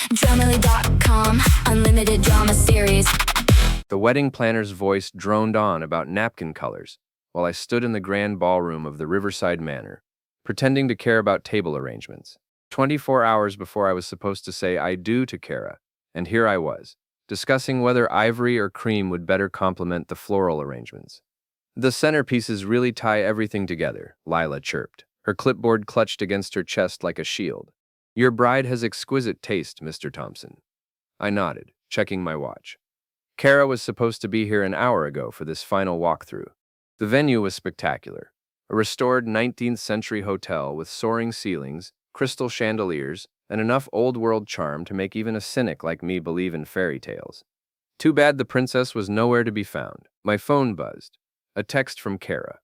Dramily.com, unlimited drama series. The wedding planner's voice droned on about napkin colors, while I stood in the grand ballroom of the Riverside Manor, pretending to care about table arrangements. 24 hours before I was supposed to say I do to Kara, and here I was, discussing whether ivory or cream would better complement the floral arrangements. The centerpieces really tie everything together, Lila chirped, her clipboard clutched against her chest like a shield. Your bride has exquisite taste, Mr. Thompson. I nodded, checking my watch. Kara was supposed to be here an hour ago for this final walkthrough. The venue was spectacular. A restored 19th century hotel with soaring ceilings, crystal chandeliers, and enough old-world charm to make even a cynic like me believe in fairy tales. Too bad the princess was nowhere to be found. My phone buzzed. A text from Kara.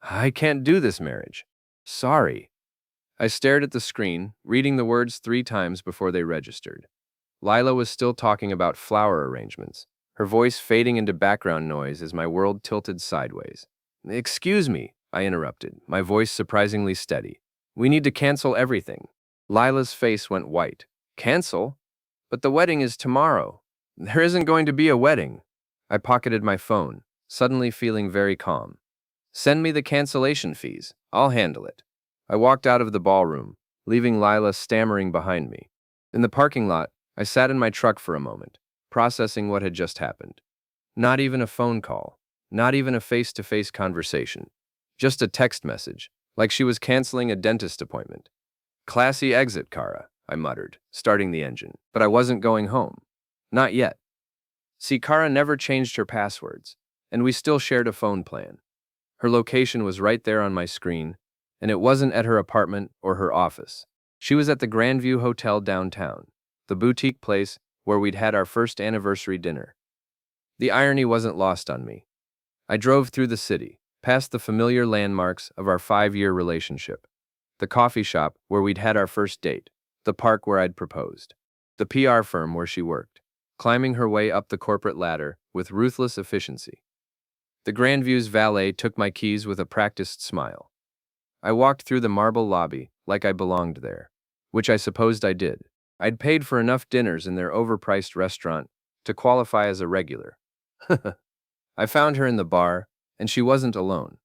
I can't do this marriage. Sorry. I stared at the screen, reading the words 3 times before they registered. Lila was still talking about flower arrangements, her voice fading into background noise as my world tilted sideways. Excuse me, I interrupted, my voice surprisingly steady. We need to cancel everything. Lila's face went white. Cancel? But the wedding is tomorrow. There isn't going to be a wedding. I pocketed my phone, suddenly feeling very calm. Send me the cancellation fees. I'll handle it. I walked out of the ballroom, leaving Lila stammering behind me. In the parking lot, I sat in my truck for a moment, processing what had just happened. Not even a phone call, not even a face-to-face conversation. Just a text message, like she was canceling a dentist appointment. Classy exit, Kara, I muttered, starting the engine, but I wasn't going home. Not yet. See, Kara never changed her passwords, and we still shared a phone plan. Her location was right there on my screen, and it wasn't at her apartment or her office. She was at the Grandview Hotel downtown, the boutique place where we'd had our first anniversary dinner. The irony wasn't lost on me. I drove through the city, past the familiar landmarks of our 5-year relationship. The coffee shop where we'd had our first date, the park where I'd proposed, the PR firm where she worked, climbing her way up the corporate ladder with ruthless efficiency. The Grandview's valet took my keys with a practiced smile. I walked through the marble lobby like I belonged there, which I supposed I did. I'd paid for enough dinners in their overpriced restaurant to qualify as a regular. I found her in the bar, and she wasn't alone.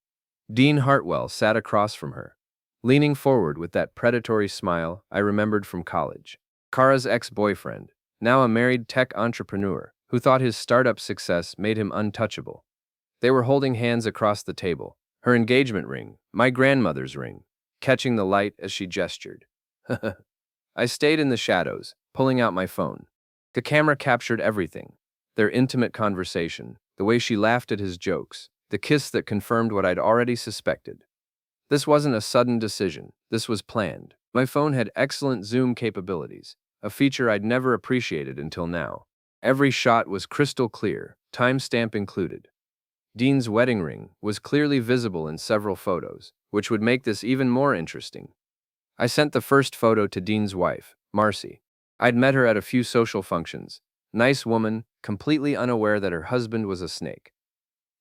Dean Hartwell sat across from her, leaning forward with that predatory smile I remembered from college. Kara's ex-boyfriend, now a married tech entrepreneur who thought his startup success made him untouchable. They were holding hands across the table, her engagement ring, my grandmother's ring, catching the light as she gestured. I stayed in the shadows, pulling out my phone. The camera captured everything. Their intimate conversation, the way she laughed at his jokes, the kiss that confirmed what I'd already suspected. This wasn't a sudden decision. This was planned. My phone had excellent zoom capabilities, a feature I'd never appreciated until now. Every shot was crystal clear, timestamp included. Dean's wedding ring was clearly visible in several photos, which would make this even more interesting. I sent the first photo to Dean's wife, Marcy. I'd met her at a few social functions. Nice woman, completely unaware that her husband was a snake.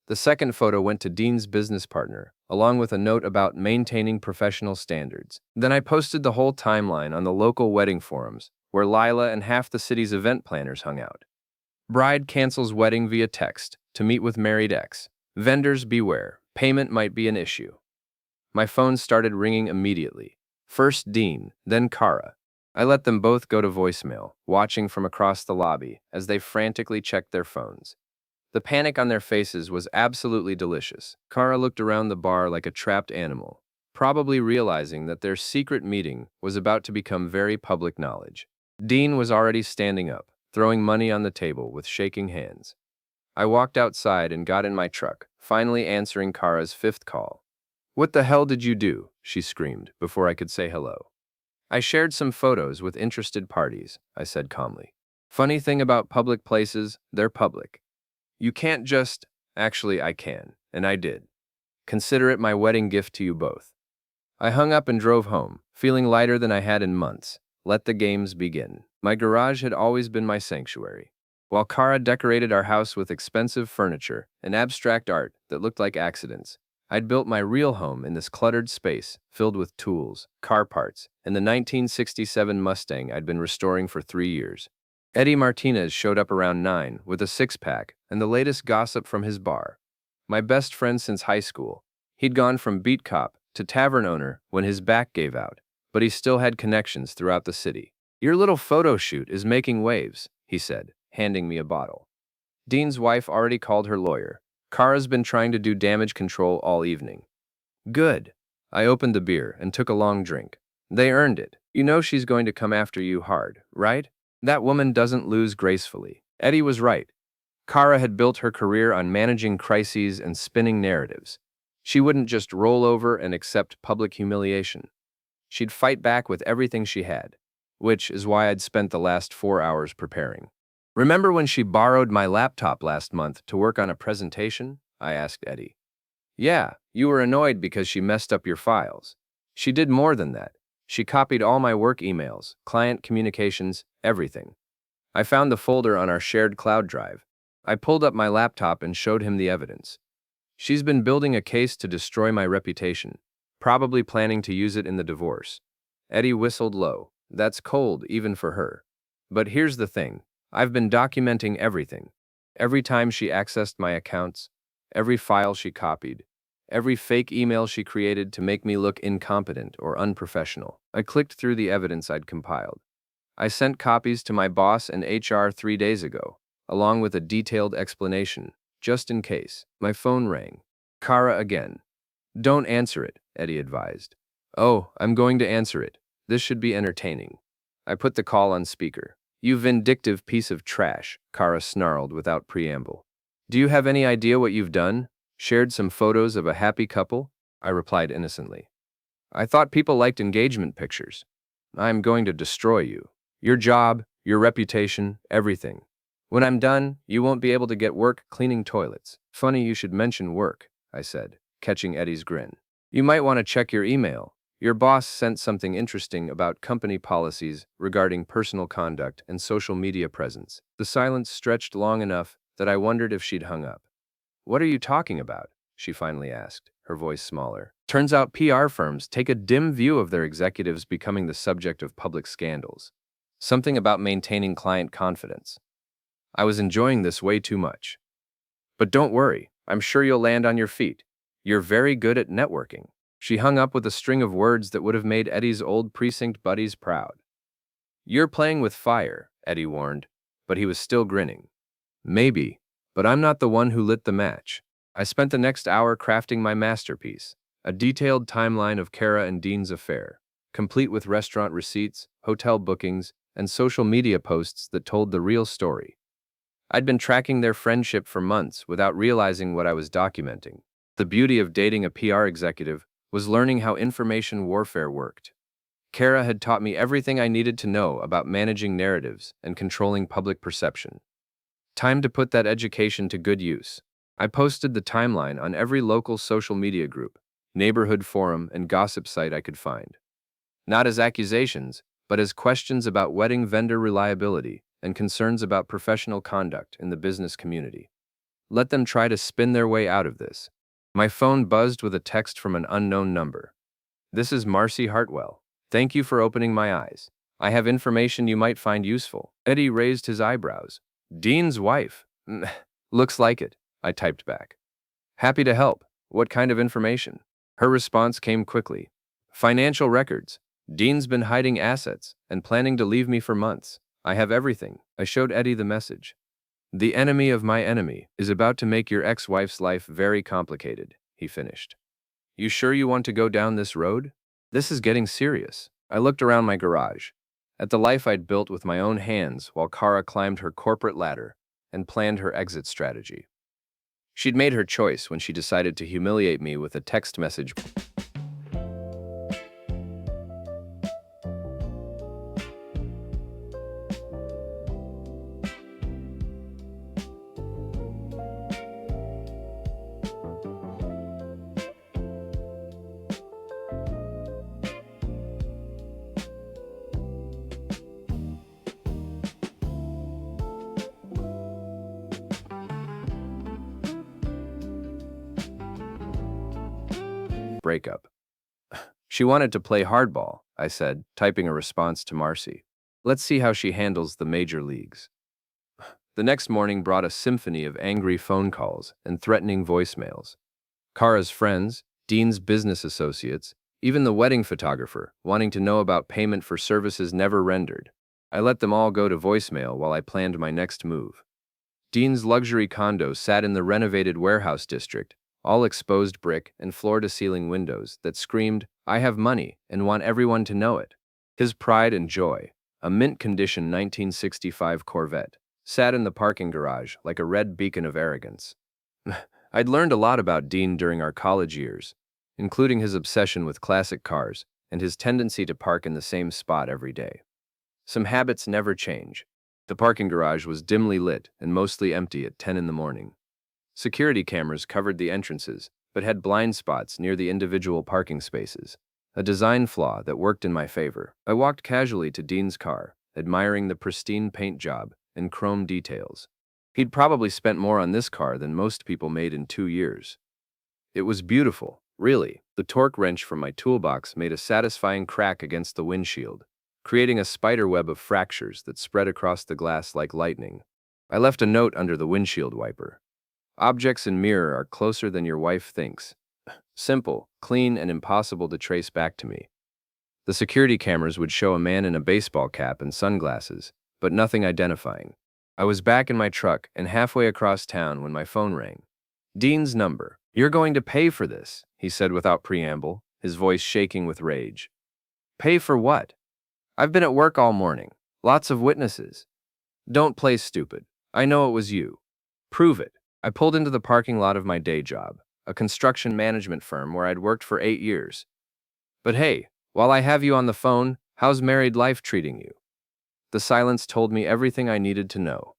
The second photo went to Dean's business partner, along with a note about maintaining professional standards. Then I posted the whole timeline on the local wedding forums, where Lila and half the city's event planners hung out. Bride cancels wedding via text to meet with married ex. Vendors beware, payment might be an issue. My phone started ringing immediately. First Dean, then Kara. I let them both go to voicemail, watching from across the lobby as they frantically checked their phones. The panic on their faces was absolutely delicious. Kara looked around the bar like a trapped animal, probably realizing that their secret meeting was about to become very public knowledge. Dean was already standing up, throwing money on the table with shaking hands. I walked outside and got in my truck, finally answering Kara's 5th call. What the hell did you do? She screamed before I could say hello. I shared some photos with interested parties, I said calmly. Funny thing about public places, they're public. You can't just… Actually, I can, and I did. Consider it my wedding gift to you both. I hung up and drove home, feeling lighter than I had in months. Let the games begin. My garage had always been my sanctuary. While Kara decorated our house with expensive furniture and abstract art that looked like accidents, I'd built my real home in this cluttered space, filled with tools, car parts, and the 1967 Mustang I'd been restoring for 3 years. Eddie Martinez showed up around 9 with a six-pack and the latest gossip from his bar. My best friend since high school. He'd gone from beat cop to tavern owner when his back gave out, but he still had connections throughout the city. Your little photo shoot is making waves, he said, handing me a bottle. Dean's wife already called her lawyer. Kara's been trying to do damage control all evening. Good. I opened the beer and took a long drink. They earned it. You know she's going to come after you hard, right? That woman doesn't lose gracefully. Eddie was right. Kara had built her career on managing crises and spinning narratives. She wouldn't just roll over and accept public humiliation. She'd fight back with everything she had, which is why I'd spent the last 4 hours preparing. Remember when she borrowed my laptop last month to work on a presentation? I asked Eddie. Yeah, you were annoyed because she messed up your files. She did more than that. She copied all my work emails, client communications, everything. I found the folder on our shared cloud drive. I pulled up my laptop and showed him the evidence. She's been building a case to destroy my reputation, probably planning to use it in the divorce. Eddie whistled low. That's cold, even for her. But here's the thing. I've been documenting everything. Every time she accessed my accounts, every file she copied, every fake email she created to make me look incompetent or unprofessional. I clicked through the evidence I'd compiled. I sent copies to my boss and HR 3 days ago, along with a detailed explanation, just in case. My phone rang. Kara again. Don't answer it, Eddie advised. Oh, I'm going to answer it. This should be entertaining. I put the call on speaker. You vindictive piece of trash, Kara snarled without preamble. Do you have any idea what you've done? Shared some photos of a happy couple? I replied innocently. I thought people liked engagement pictures. I'm going to destroy you. Your job, your reputation, everything. When I'm done, you won't be able to get work cleaning toilets. Funny you should mention work, I said, catching Eddie's grin. You might want to check your email. Your boss sent something interesting about company policies regarding personal conduct and social media presence. The silence stretched long enough that I wondered if she'd hung up. What are you talking about? She finally asked, her voice smaller. Turns out PR firms take a dim view of their executives becoming the subject of public scandals. Something about maintaining client confidence. I was enjoying this way too much. But don't worry, I'm sure you'll land on your feet. You're very good at networking. She hung up with a string of words that would have made Eddie's old precinct buddies proud. You're playing with fire, Eddie warned, but he was still grinning. Maybe, but I'm not the one who lit the match. I spent the next hour crafting my masterpiece, a detailed timeline of Kara and Dean's affair, complete with restaurant receipts, hotel bookings, and social media posts that told the real story. I'd been tracking their friendship for months without realizing what I was documenting. The beauty of dating a PR executive was learning how information warfare worked. Kara had taught me everything I needed to know about managing narratives and controlling public perception. Time to put that education to good use. I posted the timeline on every local social media group, neighborhood forum, and gossip site I could find. Not as accusations, but as questions about wedding vendor reliability and concerns about professional conduct in the business community. Let them try to spin their way out of this. My phone buzzed with a text from an unknown number. This is Marcy Hartwell. Thank you for opening my eyes. I have information you might find useful. Eddie raised his eyebrows. Dean's wife. Looks like it, I typed back. Happy to help. What kind of information? Her response came quickly. Financial records. Dean's been hiding assets and planning to leave me for months. I have everything. I showed Eddie the message. The enemy of my enemy is about to make your ex-wife's life very complicated, he finished. You sure you want to go down this road? This is getting serious. I looked around my garage, at the life I'd built with my own hands while Kara climbed her corporate ladder and planned her exit strategy. She'd made her choice when she decided to humiliate me with a text message. breakup. She wanted to play hardball, I said, typing a response to Marcy. Let's see how she handles the major leagues. The next morning brought a symphony of angry phone calls and threatening voicemails. Kara's friends, Dean's business associates, even the wedding photographer, wanting to know about payment for services never rendered. I let them all go to voicemail while I planned my next move. Dean's luxury condo sat in the renovated warehouse district, all exposed brick and floor-to-ceiling windows that screamed, "I have money and want everyone to know it." His pride and joy, a mint-condition 1965 Corvette, sat in the parking garage like a red beacon of arrogance. I'd learned a lot about Dean during our college years, including his obsession with classic cars and his tendency to park in the same spot every day. Some habits never change. The parking garage was dimly lit and mostly empty at 10 in the morning. Security cameras covered the entrances, but had blind spots near the individual parking spaces, a design flaw that worked in my favor. I walked casually to Dean's car, admiring the pristine paint job and chrome details. He'd probably spent more on this car than most people made in 2 years. It was beautiful, really. The torque wrench from my toolbox made a satisfying crack against the windshield, creating a spiderweb of fractures that spread across the glass like lightning. I left a note under the windshield wiper. Objects in mirror are closer than your wife thinks. Simple, clean, and impossible to trace back to me. The security cameras would show a man in a baseball cap and sunglasses, but nothing identifying. I was back in my truck and halfway across town when my phone rang. Dean's number. "You're going to pay for this," he said without preamble, his voice shaking with rage. "Pay for what? I've been at work all morning. Lots of witnesses." "Don't play stupid. I know it was you. Prove it." I pulled into the parking lot of my day job, a construction management firm where I'd worked for 8 years. "But hey, while I have you on the phone, how's married life treating you?" The silence told me everything I needed to know.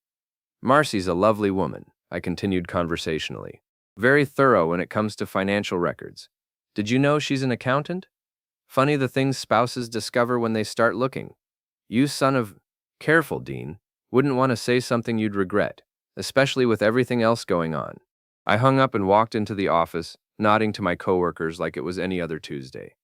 "Marcy's a lovely woman," I continued conversationally. "Very thorough when it comes to financial records. Did you know she's an accountant? Funny the things spouses discover when they start looking. You son of..." "Careful, Dean. Wouldn't want to say something you'd regret, especially with everything else going on." I hung up and walked into the office, nodding to my coworkers like it was any other Tuesday.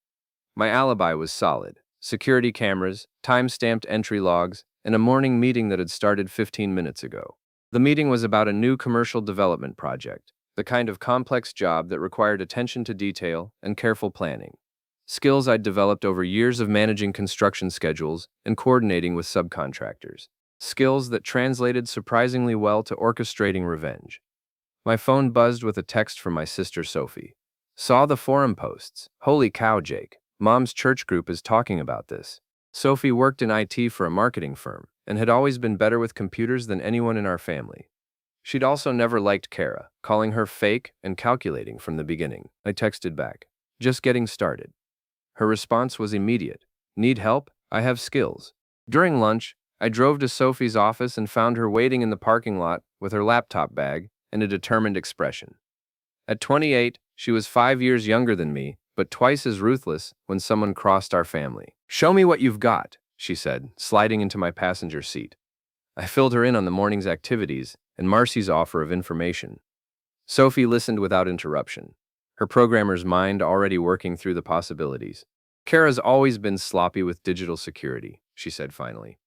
My alibi was solid. Security cameras, time-stamped entry logs, and a morning meeting that had started 15 minutes ago. The meeting was about a new commercial development project, the kind of complex job that required attention to detail and careful planning. Skills I'd developed over years of managing construction schedules and coordinating with subcontractors. Skills that translated surprisingly well to orchestrating revenge. My phone buzzed with a text from my sister Sophie. "Saw the forum posts. Holy cow, Jake. Mom's church group is talking about this." Sophie worked in IT for a marketing firm and had always been better with computers than anyone in our family. She'd also never liked Kara, calling her fake and calculating from the beginning. I texted back, "Just getting started." Her response was immediate. "Need help? I have skills." During lunch, I drove to Sophie's office and found her waiting in the parking lot with her laptop bag and a determined expression. At 28, she was 5 years younger than me, but twice as ruthless when someone crossed our family. "Show me what you've got," she said, sliding into my passenger seat. I filled her in on the morning's activities and Marcy's offer of information. Sophie listened without interruption, her programmer's mind already working through the possibilities. "Kara's always been sloppy with digital security," she said finally.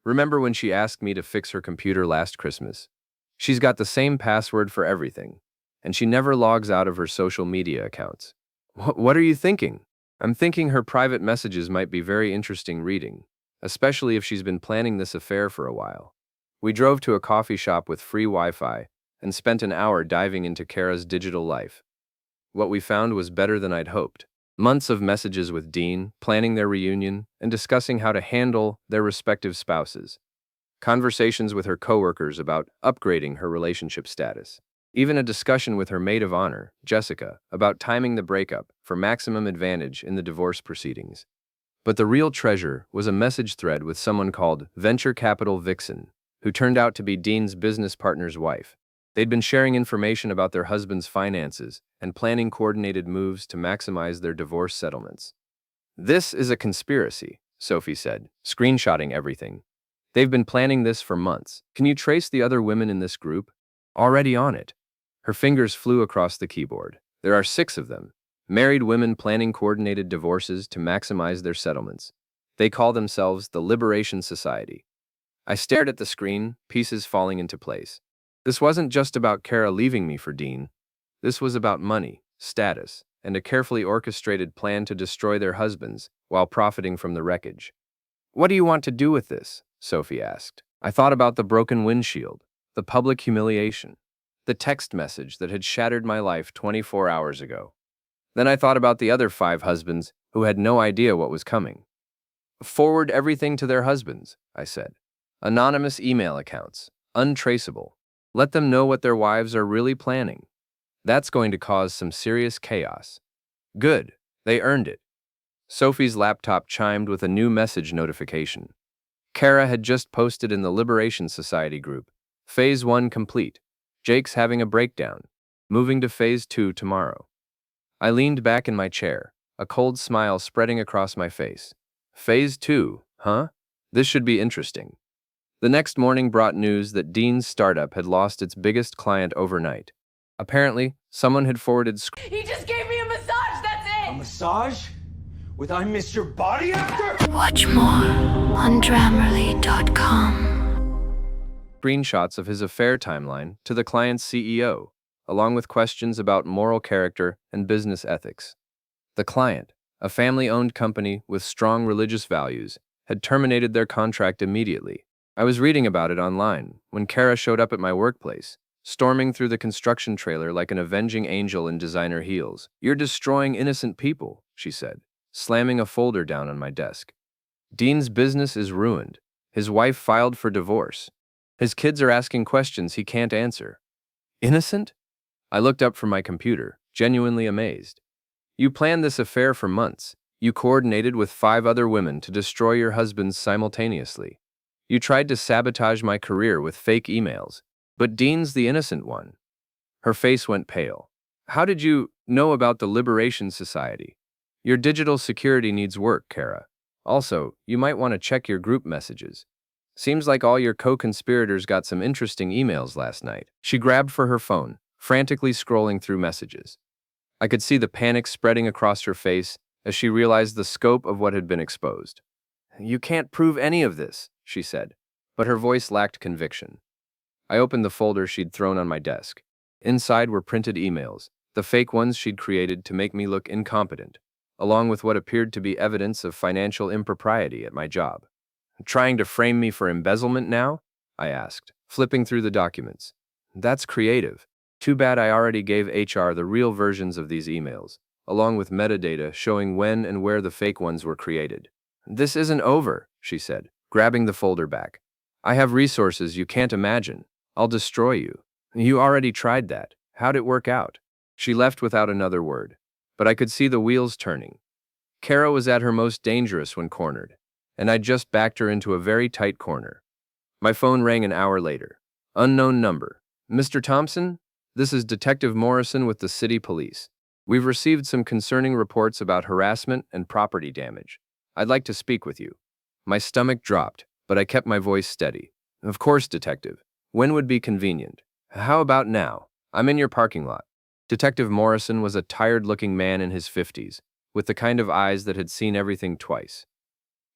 "Remember when she asked me to fix her computer last Christmas? She's got the same password for everything, and she never logs out of her social media accounts." What are you thinking?" "I'm thinking her private messages might be very interesting reading, especially if she's been planning this affair for a while." We drove to a coffee shop with free Wi-Fi and spent an hour diving into Kara's digital life. What we found was better than I'd hoped. Months of messages with Dean, planning their reunion, and discussing how to handle their respective spouses. Conversations with her coworkers about upgrading her relationship status. Even a discussion with her maid of honor, Jessica, about timing the breakup for maximum advantage in the divorce proceedings. But the real treasure was a message thread with someone called Venture Capital Vixen, who turned out to be Dean's business partner's wife. They'd been sharing information about their husband's finances and planning coordinated moves to maximize their divorce settlements. "This is a conspiracy," Sophie said, screenshotting everything. "They've been planning this for months. Can you trace the other women in this group?" "Already on it." Her fingers flew across the keyboard. "There are 6 of them. Married women planning coordinated divorces to maximize their settlements. They call themselves the Liberation Society. I stared at the screen, pieces falling into place. This wasn't just about Kara leaving me for Dean. This was about money, status, and a carefully orchestrated plan to destroy their husbands while profiting from the wreckage. "What do you want to do with this?" Sophie asked. I thought about the broken windshield, the public humiliation, the text message that had shattered my life 24 hours ago. Then I thought about the other 5 husbands who had no idea what was coming. "Forward everything to their husbands," I said. "Anonymous email accounts, untraceable. Let them know what their wives are really planning. That's going to cause some serious chaos." "Good, they earned it." Sophie's laptop chimed with a new message notification. Kara had just posted in the Liberation Society group. Phase 1 complete. Jake's having a breakdown. Moving to Phase 2 tomorrow. I leaned back in my chair, a cold smile spreading across my face. Phase 2, huh? This should be interesting. The next morning brought news that Dean's startup had lost its biggest client overnight. Apparently, someone had forwarded He just gave me a massage, that's it! A massage? With I Miss Your Body after? Watch more on Grammarly.com. screenshots of his affair timeline to the client's CEO, along with questions about moral character and business ethics. The client, a family-owned company with strong religious values, had terminated their contract immediately. I was reading about it online when Kara showed up at my workplace, storming through the construction trailer like an avenging angel in designer heels. "You're destroying innocent people," she said, slamming a folder down on my desk. "Dean's business is ruined. His wife filed for divorce. His kids are asking questions he can't answer." "Innocent?" I looked up from my computer, genuinely amazed. "You planned this affair for months. You coordinated with 5 other women to destroy your husbands simultaneously. You tried to sabotage my career with fake emails, but Dean's the innocent one." Her face went pale. "How did you know about the Liberation Society? Your digital security needs work, Kara. Also, you might want to check your group messages. Seems like all your co-conspirators got some interesting emails last night." She grabbed for her phone, frantically scrolling through messages. I could see the panic spreading across her face as she realized the scope of what had been exposed. "You can't prove any of this," she said, but her voice lacked conviction. I opened the folder she'd thrown on my desk. Inside were printed emails, the fake ones she'd created to make me look incompetent, along with what appeared to be evidence of financial impropriety at my job. "Trying to frame me for embezzlement now?" I asked, flipping through the documents. "That's creative. Too bad I already gave HR the real versions of these emails, along with metadata showing when and where the fake ones were created." "This isn't over," she said, grabbing the folder back. "I have resources you can't imagine. I'll destroy you." "You already tried that. How'd it work out?" She left without another word, but I could see the wheels turning. Kara was at her most dangerous when cornered, and I'd just backed her into a very tight corner. My phone rang an hour later. Unknown number. "Mr. Thompson? This is Detective Morrison with the City Police. We've received some concerning reports about harassment and property damage. I'd like to speak with you." My stomach dropped, but I kept my voice steady. "Of course, Detective. When would be convenient? How about now? I'm in your parking lot." Detective Morrison was a tired-looking man in his 50s, with the kind of eyes that had seen everything twice.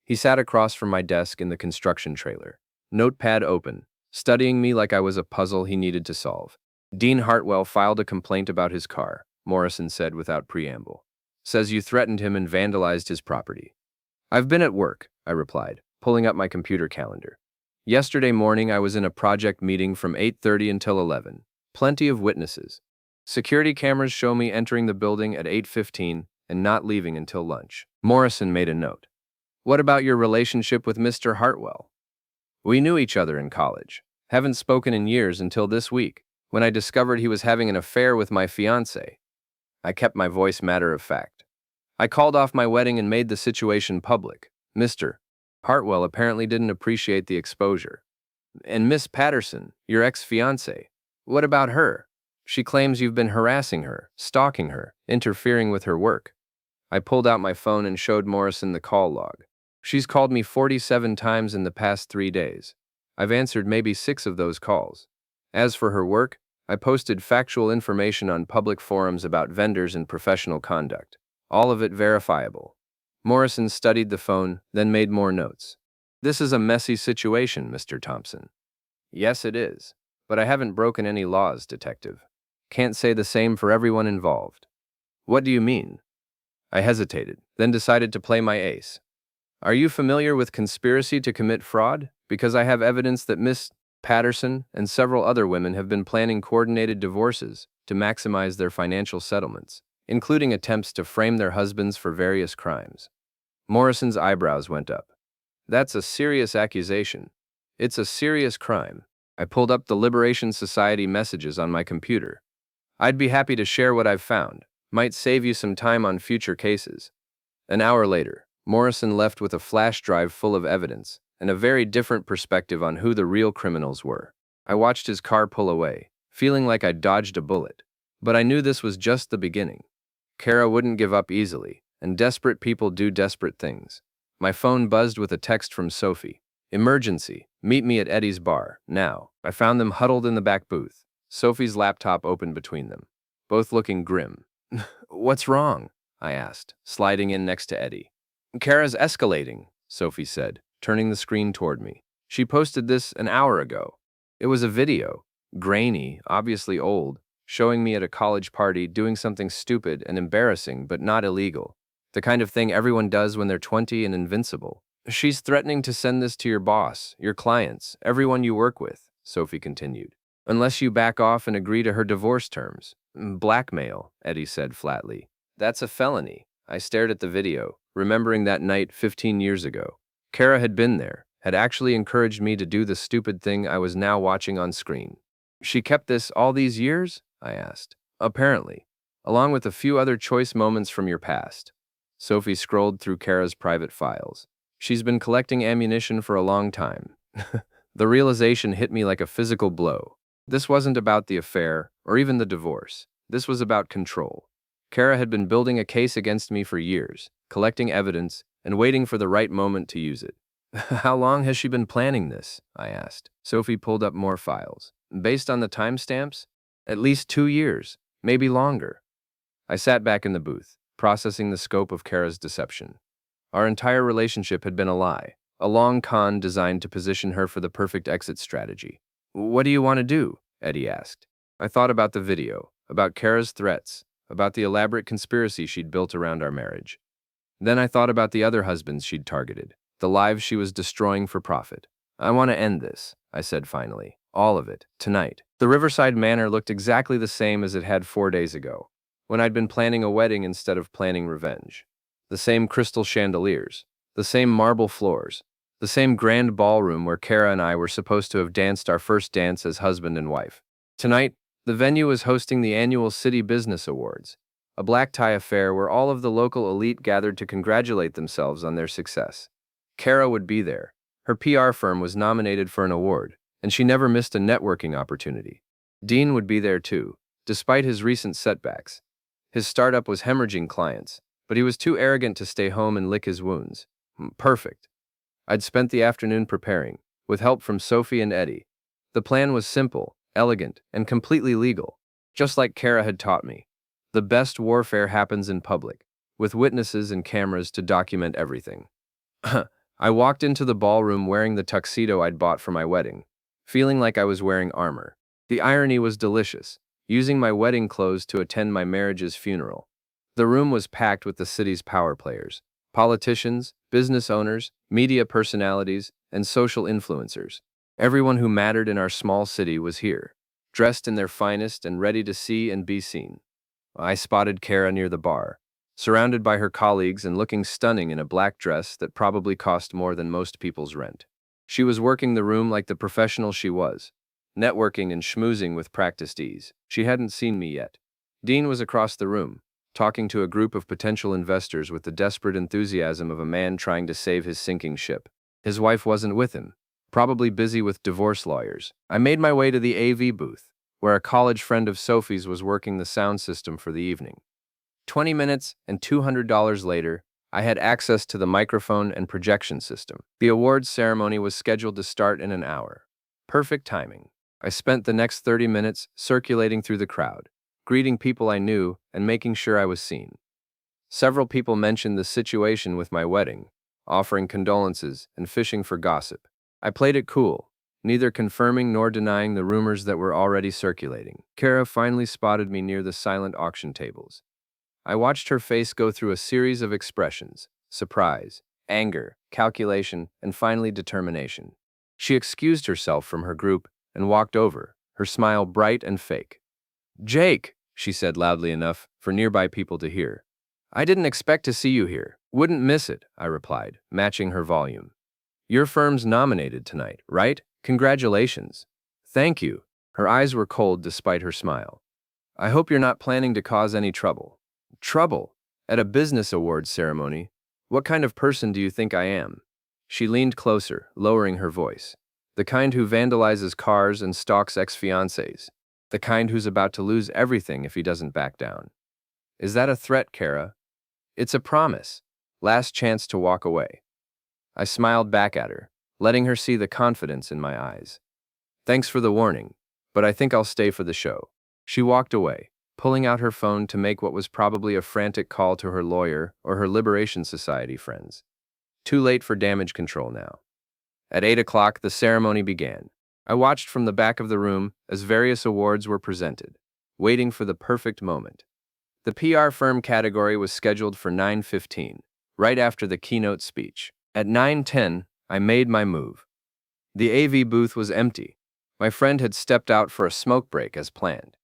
He sat across from my desk in the construction trailer, notepad open, studying me like I was a puzzle he needed to solve. "Dean Hartwell filed a complaint about his car," Morrison said without preamble. "Says you threatened him and vandalized his property." "I've been at work," I replied, pulling up my computer calendar. "Yesterday morning I was in a project meeting from 8:30 until 11. Plenty of witnesses. Security cameras show me entering the building at 8:15 and not leaving until lunch." Morrison made a note. "What about your relationship with Mr. Hartwell?" "We knew each other in college. Haven't spoken in years until this week, when I discovered he was having an affair with my fiancée." I kept my voice matter of fact. "I called off my wedding and made the situation public. Mr. Hartwell apparently didn't appreciate the exposure. And Miss Patterson, your ex-fiancée, what about her? She claims you've been harassing her, stalking her, interfering with her work." I pulled out my phone and showed Morrison the call log. "She's called me 47 times in the past 3 days. I've answered maybe 6 of those calls. As for her work, I posted factual information on public forums about vendors and professional conduct, all of it verifiable. Morrison studied the phone, then made more notes. This is a messy situation, Mr. Thompson. Yes, it is. But I haven't broken any laws, Detective. Can't say the same for everyone involved. What do you mean? I hesitated, then decided to play my ace. Are you familiar with conspiracy to commit fraud? Because I have evidence that Miss Patterson and several other women have been planning coordinated divorces to maximize their financial settlements, including attempts to frame their husbands for various crimes. Morrison's eyebrows went up. That's a serious accusation. It's a serious crime. I pulled up the Liberation Society messages on my computer. I'd be happy to share what I've found. Might save you some time on future cases. An hour later, Morrison left with a flash drive full of evidence and a very different perspective on who the real criminals were. I watched his car pull away, feeling like I'd dodged a bullet. But I knew this was just the beginning. Kara wouldn't give up easily, and desperate people do desperate things. My phone buzzed with a text from Sophie. Emergency. Meet me at Eddie's bar, now. I found them huddled in the back booth. Sophie's laptop opened between them, both looking grim. What's wrong? I asked, sliding in next to Eddie. Kara's escalating, Sophie said, turning the screen toward me. She posted this an hour ago. It was a video, grainy, obviously old, showing me at a college party doing something stupid and embarrassing but not illegal. The kind of thing everyone does when they're 20 and invincible. She's threatening to send this to your boss, your clients, everyone you work with, Sophie continued. Unless you back off and agree to her divorce terms. Blackmail, Eddie said flatly. That's a felony. I stared at the video, remembering that night 15 years ago. Kara had been there, had actually encouraged me to do the stupid thing I was now watching on screen. She kept this all these years? I asked. Apparently. Along with a few other choice moments from your past. Sophie scrolled through Kara's private files. She's been collecting ammunition for a long time. The realization hit me like a physical blow. This wasn't about the affair, or even the divorce. This was about control. Kara had been building a case against me for years, collecting evidence, and waiting for the right moment to use it. How long has she been planning this? I asked. Sophie pulled up more files. Based on the timestamps? At least 2 years, maybe longer. I sat back in the booth, processing the scope of Kara's deception. Our entire relationship had been a lie, a long con designed to position her for the perfect exit strategy. What do you want to do? Eddie asked. I thought about the video, about Kara's threats, about the elaborate conspiracy she'd built around our marriage. Then I thought about the other husbands she'd targeted, the lives she was destroying for profit. I want to end this, I said finally. All of it, tonight. The Riverside Manor looked exactly the same as it had 4 days ago, when I'd been planning a wedding instead of planning revenge. The same crystal chandeliers, the same marble floors, the same grand ballroom where Kara and I were supposed to have danced our first dance as husband and wife. Tonight, the venue was hosting the annual City Business Awards, a black tie affair where all of the local elite gathered to congratulate themselves on their success. Kara would be there. Her PR firm was nominated for an award, and she never missed a networking opportunity. Dean would be there too, despite his recent setbacks. His startup was hemorrhaging clients, but he was too arrogant to stay home and lick his wounds. Perfect. I'd spent the afternoon preparing, with help from Sophie and Eddie. The plan was simple, elegant, and completely legal, just like Kara had taught me. The best warfare happens in public, with witnesses and cameras to document everything. I walked into the ballroom wearing the tuxedo I'd bought for my wedding, feeling like I was wearing armor. The irony was delicious, using my wedding clothes to attend my marriage's funeral. The room was packed with the city's power players, politicians, business owners, media personalities, and social influencers. Everyone who mattered in our small city was here, dressed in their finest and ready to see and be seen. I spotted Kara near the bar, surrounded by her colleagues and looking stunning in a black dress that probably cost more than most people's rent. She was working the room like the professional she was, networking and schmoozing with practiced ease. She hadn't seen me yet. Dean was across the room, talking to a group of potential investors with the desperate enthusiasm of a man trying to save his sinking ship. His wife wasn't with him, probably busy with divorce lawyers. I made my way to the AV booth, where a college friend of Sophie's was working the sound system for the evening. 20 minutes and $200 later, I had access to the microphone and projection system. The awards ceremony was scheduled to start in an hour. Perfect timing. I spent the next 30 minutes circulating through the crowd, greeting people I knew and making sure I was seen. Several people mentioned the situation with my wedding, offering condolences and fishing for gossip. I played it cool, neither confirming nor denying the rumors that were already circulating. Kara finally spotted me near the silent auction tables. I watched her face go through a series of expressions: surprise, anger, calculation, and finally determination. She excused herself from her group and walked over, her smile bright and fake. "Jake," she said loudly enough for nearby people to hear. "I didn't expect to see you here. Wouldn't miss it," I replied, matching her volume. "Your firm's nominated tonight, right? Congratulations." "Thank you." Her eyes were cold despite her smile. "I hope you're not planning to cause any trouble." "Trouble? At a business awards ceremony? What kind of person do you think I am?" She leaned closer, lowering her voice. "The kind who vandalizes cars and stalks ex-fiancés. The kind who's about to lose everything if he doesn't back down." "Is that a threat, Kara?" "It's a promise. Last chance to walk away." I smiled back at her, letting her see the confidence in my eyes. "Thanks for the warning, but I think I'll stay for the show." She walked away, pulling out her phone to make what was probably a frantic call to her lawyer or her Liberation Society friends. Too late for damage control now. At 8 o'clock, the ceremony began. I watched from the back of the room as various awards were presented, waiting for the perfect moment. The PR firm category was scheduled for 9:15, right after the keynote speech. At 9:10, I made my move. The AV booth was empty. My friend had stepped out for a smoke break as planned.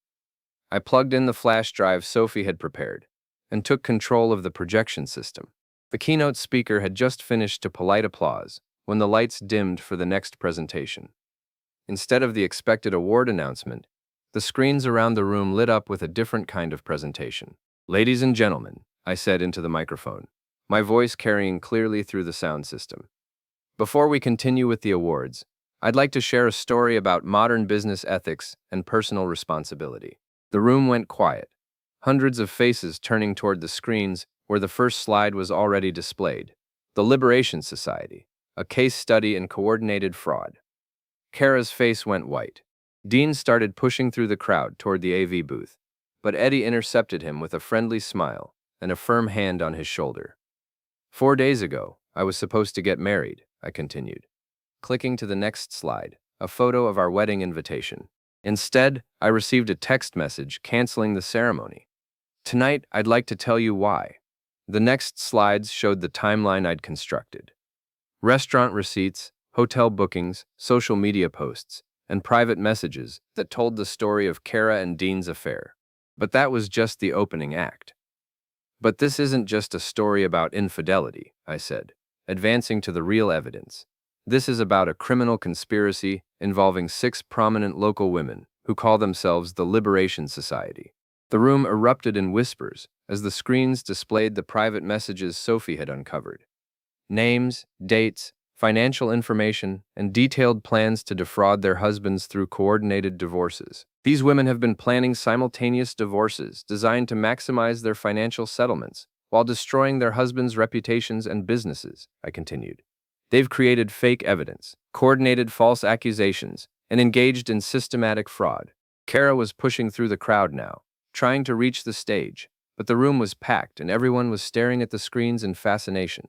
I plugged in the flash drive Sophie had prepared and took control of the projection system. The keynote speaker had just finished to polite applause when the lights dimmed for the next presentation. Instead of the expected award announcement, the screens around the room lit up with a different kind of presentation. "Ladies and gentlemen," I said into the microphone, my voice carrying clearly through the sound system. "Before we continue with the awards, I'd like to share a story about modern business ethics and personal responsibility." The room went quiet, hundreds of faces turning toward the screens where the first slide was already displayed. The Liberation Society, a case study in coordinated fraud. Kara's face went white. Dean started pushing through the crowd toward the AV booth, but Eddie intercepted him with a friendly smile and a firm hand on his shoulder. "4 days ago, I was supposed to get married," I continued, clicking to the next slide, a photo of our wedding invitation. "Instead, I received a text message canceling the ceremony. Tonight, I'd like to tell you why." The next slides showed the timeline I'd constructed. Restaurant receipts, hotel bookings, social media posts, and private messages that told the story of Kara and Dean's affair. But that was just the opening act. "But this isn't just a story about infidelity," I said, advancing to the real evidence. "This is about a criminal conspiracy involving 6 prominent local women who call themselves the Liberation Society." The room erupted in whispers as the screens displayed the private messages Sophie had uncovered. Names, dates, financial information, and detailed plans to defraud their husbands through coordinated divorces. "These women have been planning simultaneous divorces designed to maximize their financial settlements while destroying their husbands' reputations and businesses," I continued. "They've created fake evidence, coordinated false accusations, and engaged in systematic fraud." Kara was pushing through the crowd now, trying to reach the stage, but the room was packed and everyone was staring at the screens in fascination.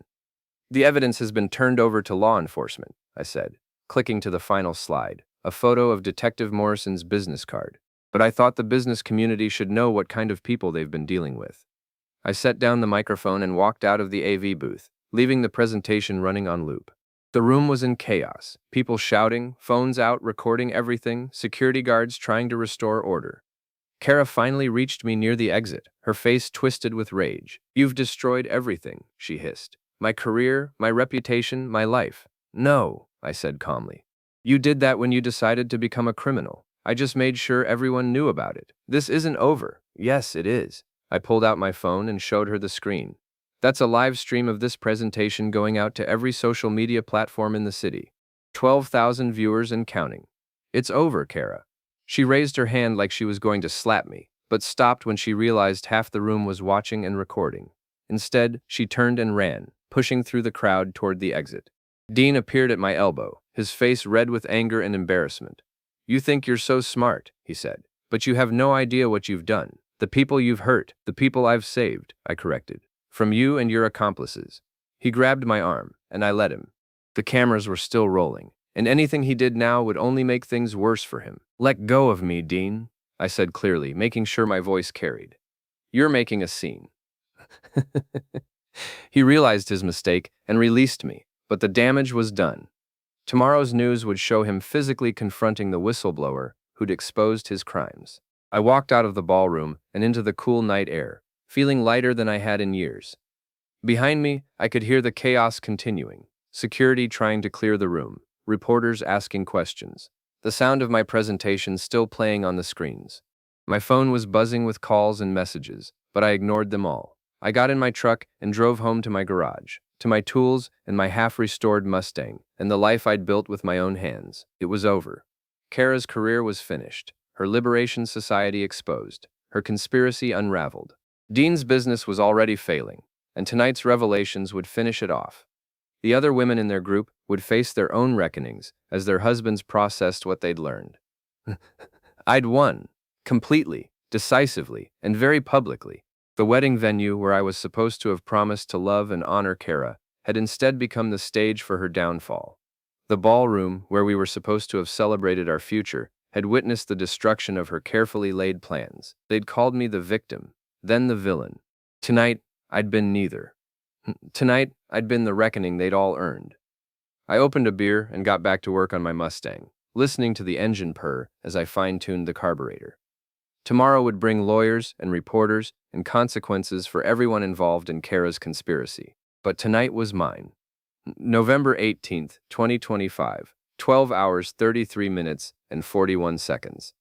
"The evidence has been turned over to law enforcement," I said, clicking to the final slide, a photo of Detective Morrison's business card. "But I thought the business community should know what kind of people they've been dealing with." I set down the microphone and walked out of the AV booth, leaving the presentation running on loop. The room was in chaos, people shouting, phones out, recording everything, security guards trying to restore order. Kara finally reached me near the exit, her face twisted with rage. "You've destroyed everything," she hissed. "My career, my reputation, my life." "No," I said calmly. "You did that when you decided to become a criminal. I just made sure everyone knew about it. This isn't over." "Yes, it is." I pulled out my phone and showed her the screen. "That's a live stream of this presentation going out to every social media platform in the city. 12,000 viewers and counting. It's over, Kara." She raised her hand like she was going to slap me, but stopped when she realized half the room was watching and recording. Instead, she turned and ran, pushing through the crowd toward the exit. Dean appeared at my elbow, his face red with anger and embarrassment. You think you're so smart, he said, but you have no idea what you've done. The people you've hurt, the people I've saved, I corrected. From you and your accomplices. He grabbed my arm, and I let him. The cameras were still rolling, and anything he did now would only make things worse for him. Let go of me, Dean, I said clearly, making sure my voice carried. You're making a scene. He realized his mistake and released me, but the damage was done. Tomorrow's news would show him physically confronting the whistleblower who'd exposed his crimes. I walked out of the ballroom and into the cool night air, feeling lighter than I had in years. Behind me, I could hear the chaos continuing, security trying to clear the room, reporters asking questions, the sound of my presentation still playing on the screens. My phone was buzzing with calls and messages, but I ignored them all. I got in my truck and drove home to my garage, to my tools and my half-restored Mustang, and the life I'd built with my own hands. It was over. Kara's career was finished, her liberation society exposed, her conspiracy unraveled. Dean's business was already failing, and tonight's revelations would finish it off. The other women in their group would face their own reckonings as their husbands processed what they'd learned. I'd won, completely, decisively, and very publicly. The wedding venue where I was supposed to have promised to love and honor Kara had instead become the stage for her downfall. The ballroom, where we were supposed to have celebrated our future, had witnessed the destruction of her carefully laid plans. They'd called me the victim, then the villain. Tonight, I'd been neither. Tonight, I'd been the reckoning they'd all earned. I opened a beer and got back to work on my Mustang, listening to the engine purr as I fine-tuned the carburetor. Tomorrow would bring lawyers and reporters and consequences for everyone involved in Kara's conspiracy. But tonight was mine. November 18th, 2025, 12 hours 33 minutes and 41 seconds.